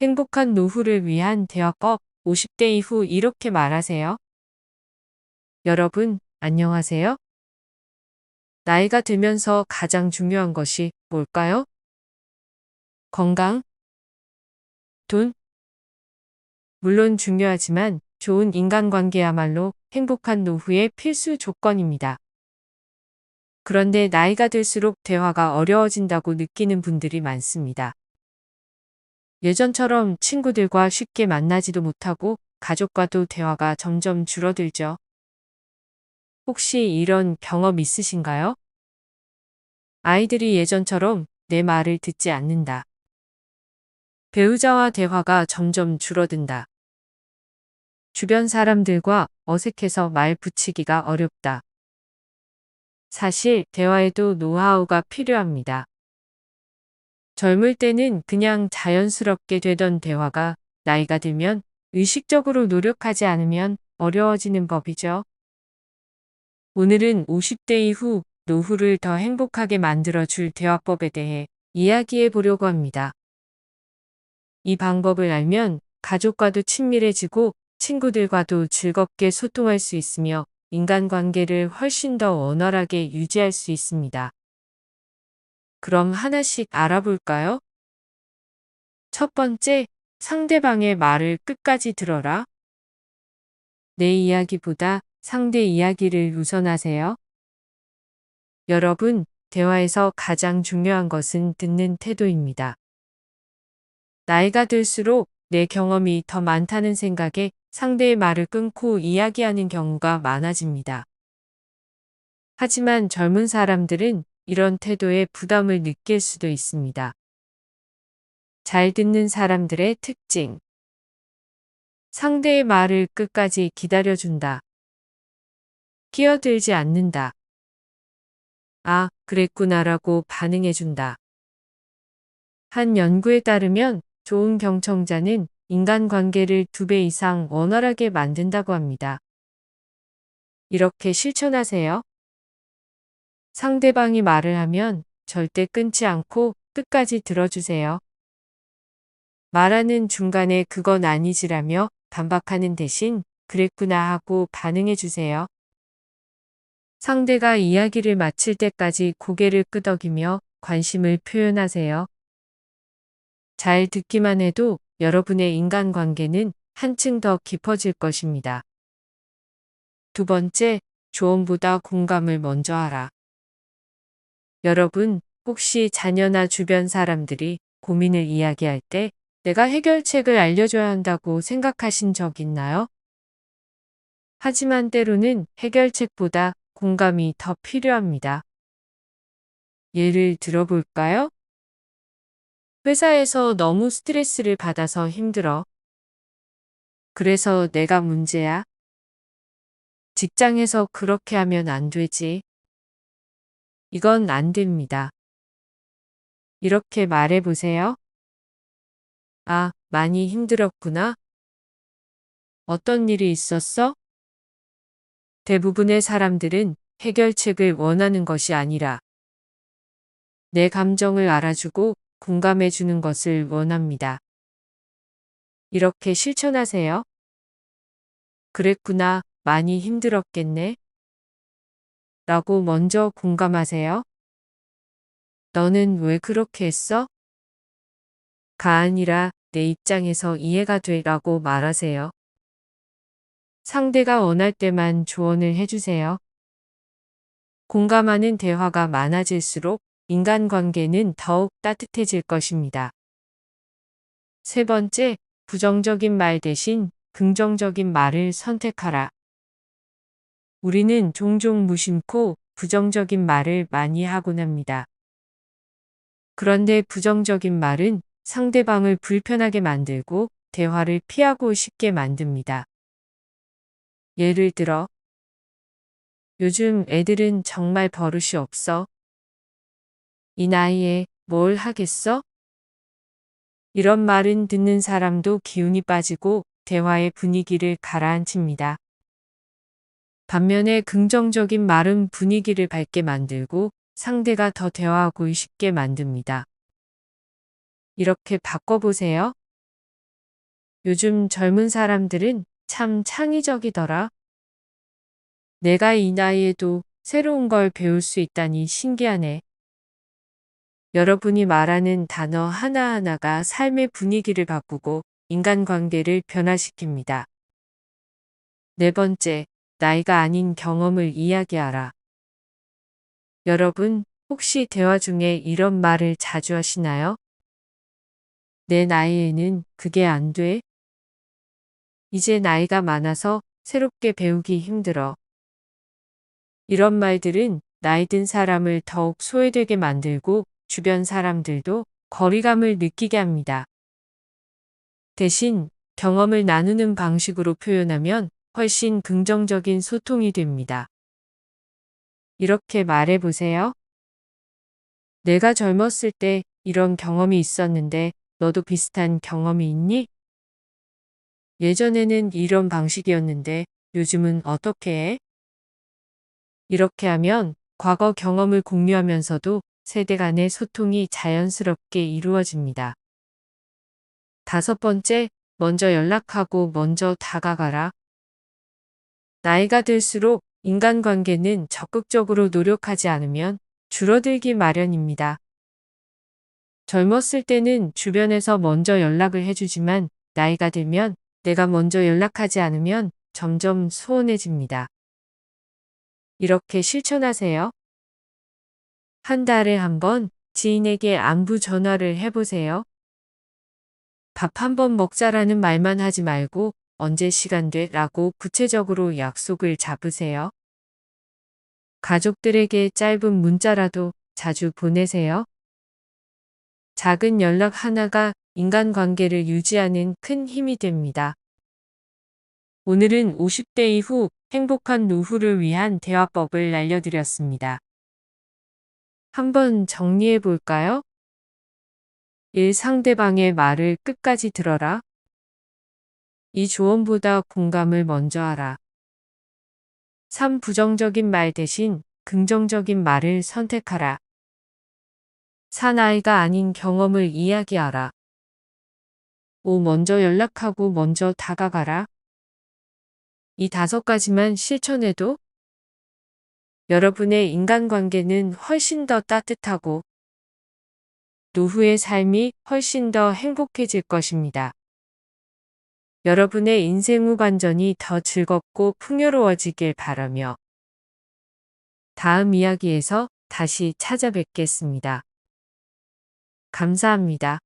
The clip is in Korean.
행복한 노후를 위한 대화법 50대 이후 이렇게 말하세요. 여러분, 안녕하세요. 나이가 들면서 가장 중요한 것이 뭘까요? 건강, 돈? 물론 중요하지만 좋은 인간관계야말로 행복한 노후의 필수 조건입니다. 그런데 나이가 들수록 대화가 어려워진다고 느끼는 분들이 많습니다. 예전처럼 친구들과 쉽게 만나지도 못하고 가족과도 대화가 점점 줄어들죠. 혹시 이런 경험 있으신가요? 아이들이 예전처럼 내 말을 듣지 않는다. 배우자와 대화가 점점 줄어든다. 주변 사람들과 어색해서 말 붙이기가 어렵다. 사실 대화에도 노하우가 필요합니다. 젊을 때는 그냥 자연스럽게 되던 대화가 나이가 들면 의식적으로 노력하지 않으면 어려워지는 법이죠. 오늘은 50대 이후 노후를 더 행복하게 만들어줄 대화법에 대해 이야기해 보려고 합니다. 이 방법을 알면 가족과도 친밀해지고 친구들과도 즐겁게 소통할 수 있으며 인간관계를 훨씬 더 원활하게 유지할 수 있습니다. 그럼 하나씩 알아볼까요? 첫 번째, 상대방의 말을 끝까지 들어라. 내 이야기보다 상대 이야기를 우선하세요. 여러분, 대화에서 가장 중요한 것은 듣는 태도입니다. 나이가 들수록 내 경험이 더 많다는 생각에 상대의 말을 끊고 이야기하는 경우가 많아집니다. 하지만 젊은 사람들은 이런 태도에 부담을 느낄 수도 있습니다. 잘 듣는 사람들의 특징. 상대의 말을 끝까지 기다려준다. 끼어들지 않는다. 아, 그랬구나라고 반응해준다. 한 연구에 따르면 좋은 경청자는 인간관계를 2배 이상 원활하게 만든다고 합니다. 이렇게 실천하세요. 상대방이 말을 하면 절대 끊지 않고 끝까지 들어주세요. 말하는 중간에 그건 아니지라며 반박하는 대신 그랬구나 하고 반응해주세요. 상대가 이야기를 마칠 때까지 고개를 끄덕이며 관심을 표현하세요. 잘 듣기만 해도 여러분의 인간관계는 한층 더 깊어질 것입니다. 두 번째, 조언보다 공감을 먼저 하라. 여러분, 혹시 자녀나 주변 사람들이 고민을 이야기할 때 내가 해결책을 알려줘야 한다고 생각하신 적 있나요? 하지만 때로는 해결책보다 공감이 더 필요합니다. 예를 들어볼까요? 회사에서 너무 스트레스를 받아서 힘들어. 그래서 내가 문제야. 직장에서 그렇게 하면 안 되지. 이건 안 됩니다. 이렇게 말해보세요. 아, 많이 힘들었구나. 어떤 일이 있었어? 대부분의 사람들은 해결책을 원하는 것이 아니라 내 감정을 알아주고 공감해주는 것을 원합니다. 이렇게 실천하세요. 그랬구나, 많이 힘들었겠네. 라고 먼저 공감하세요. 너는 왜 그렇게 했어? 가 아니라 내 입장에서 이해가 돼 라고 말하세요. 상대가 원할 때만 조언을 해주세요. 공감하는 대화가 많아질수록 인간관계는 더욱 따뜻해질 것입니다. 세 번째, 부정적인 말 대신 긍정적인 말을 선택하라. 우리는 종종 무심코 부정적인 말을 많이 하곤 합니다. 그런데 부정적인 말은 상대방을 불편하게 만들고 대화를 피하고 싶게 만듭니다. 예를 들어, 요즘 애들은 정말 버릇이 없어. 이 나이에 뭘 하겠어? 이런 말은 듣는 사람도 기운이 빠지고 대화의 분위기를 가라앉힙니다. 반면에 긍정적인 말은 분위기를 밝게 만들고 상대가 더 대화하고 싶게 만듭니다. 이렇게 바꿔보세요. 요즘 젊은 사람들은 참 창의적이더라. 내가 이 나이에도 새로운 걸 배울 수 있다니 신기하네. 여러분이 말하는 단어 하나하나가 삶의 분위기를 바꾸고 인간관계를 변화시킵니다. 네 번째, 나이가 아닌 경험을 이야기하라. 여러분, 혹시 대화 중에 이런 말을 자주 하시나요? 내 나이에는 그게 안 돼? 이제 나이가 많아서 새롭게 배우기 힘들어. 이런 말들은 나이 든 사람을 더욱 소외되게 만들고 주변 사람들도 거리감을 느끼게 합니다. 대신 경험을 나누는 방식으로 표현하면 훨씬 긍정적인 소통이 됩니다. 이렇게 말해 보세요. 내가 젊었을 때 이런 경험이 있었는데 너도 비슷한 경험이 있니? 예전에는 이런 방식이었는데 요즘은 어떻게 해? 이렇게 하면 과거 경험을 공유하면서도 세대 간의 소통이 자연스럽게 이루어집니다. 다섯 번째, 먼저 연락하고 먼저 다가가라. 나이가 들수록 인간관계는 적극적으로 노력하지 않으면 줄어들기 마련입니다. 젊었을 때는 주변에서 먼저 연락을 해주지만 나이가 들면 내가 먼저 연락하지 않으면 점점 소원해집니다. 이렇게 실천하세요. 한 달에 한 번 지인에게 안부 전화를 해보세요. 밥 한 번 먹자라는 말만 하지 말고 언제 시간 돼? 라고 구체적으로 약속을 잡으세요. 가족들에게 짧은 문자라도 자주 보내세요. 작은 연락 하나가 인간관계를 유지하는 큰 힘이 됩니다. 오늘은 50대 이후 행복한 노후를 위한 대화법을 알려드렸습니다. 한번 정리해 볼까요? 1. 상대방의 말을 끝까지 들어라. 2. 조언보다 공감을 먼저 하라. 3. 부정적인 말 대신 긍정적인 말을 선택하라. 4. 나이가 아닌 경험을 이야기하라. 5. 먼저 연락하고 먼저 다가가라. 이 5가지만 실천해도 여러분의 인간관계는 훨씬 더 따뜻하고 노후의 삶이 훨씬 더 행복해질 것입니다. 여러분의 인생 후반전이 더 즐겁고 풍요로워지길 바라며 다음 이야기에서 다시 찾아뵙겠습니다. 감사합니다.